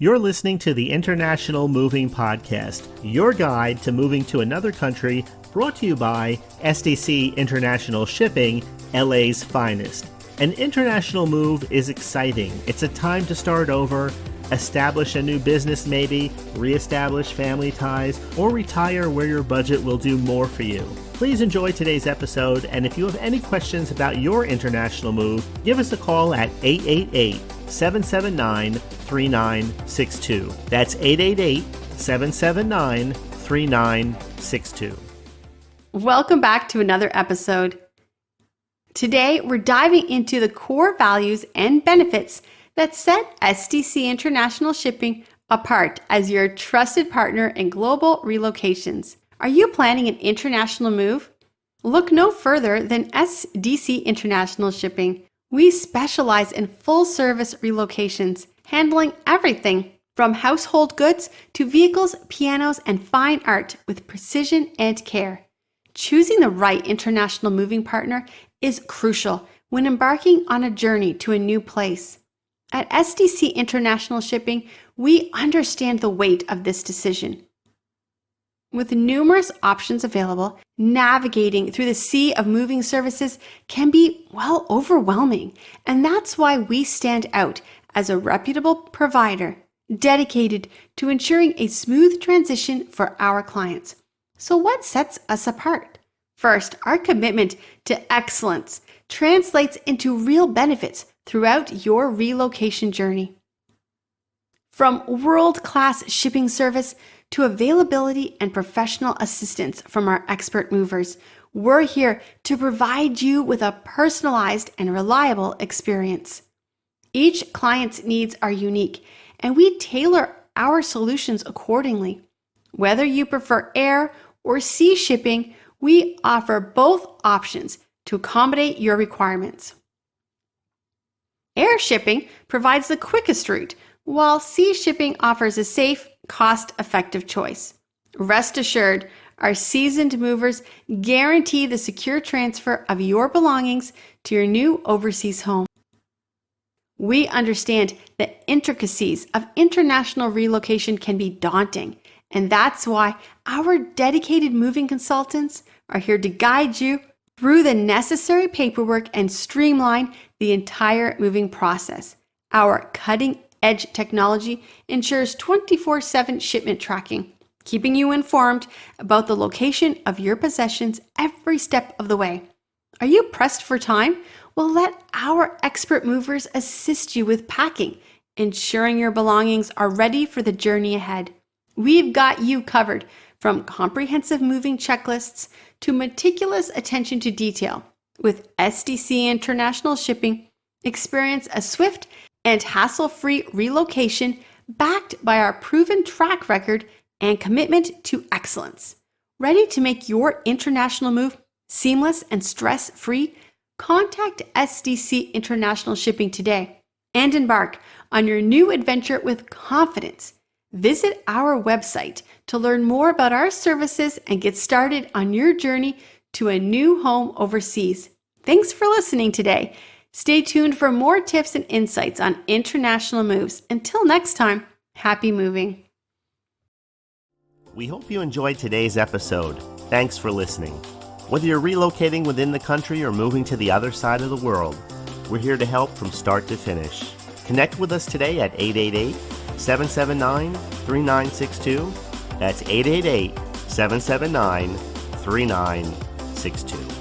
You're listening to the International Moving Podcast, your guide to moving to another country, brought to you by SDC International Shipping, LA's finest. An international move is exciting. It's a time to start over, establish a new business maybe, reestablish family ties, or retire where your budget will do more for you. Please enjoy today's episode, and if you have any questions about your international move, give us a call at 888-779-3962. That's 888-779-3962. Welcome back to another episode. Today, we're diving into the core values and benefits that set SDC International Shipping apart as your trusted partner in global relocations. Are you planning an international move? Look no further than SDC International Shipping. We specialize in full-service relocations, handling everything from household goods to vehicles, pianos, and fine art with precision and care. Choosing the right international moving partner is crucial when embarking on a journey to a new place. At SDC International Shipping, we understand the weight of this decision. With numerous options available, navigating through the sea of moving services can be, overwhelming. And that's why we stand out as a reputable provider dedicated to ensuring a smooth transition for our clients. So what sets us apart? First, our commitment to excellence translates into real benefits throughout your relocation journey. From world-class shipping service to availability and professional assistance from our expert movers, we're here to provide you with a personalized and reliable experience. Each client's needs are unique, and we tailor our solutions accordingly. Whether you prefer air or sea shipping, we offer both options to accommodate your requirements. Air shipping provides the quickest route, while sea shipping offers a safe, cost-effective choice. Rest assured, our seasoned movers guarantee the secure transfer of your belongings to your new overseas home. We understand the intricacies of international relocation can be daunting, and that's why our dedicated moving consultants are here to guide you through the necessary paperwork and streamline the entire moving process. Our cutting-edge technology ensures 24/7 shipment tracking, keeping you informed about the location of your possessions every step of the way. Are you pressed for time? Well, let our expert movers assist you with packing, ensuring your belongings are ready for the journey ahead. We've got you covered, from comprehensive moving checklists to meticulous attention to detail. With SDC International Shipping, experience a swift and hassle-free relocation backed by our proven track record and commitment to excellence. Ready to make your international move seamless and stress-free? Contact SDC International Shipping today and embark on your new adventure with confidence. Visit our website to learn more about our services and get started on your journey to a new home overseas. Thanks for listening today. Stay tuned for more tips and insights on international moves. Until next time, happy moving. We hope you enjoyed today's episode. Thanks for listening. Whether you're relocating within the country or moving to the other side of the world, we're here to help from start to finish. Connect with us today at 888-779-3962. That's 888-779-3962.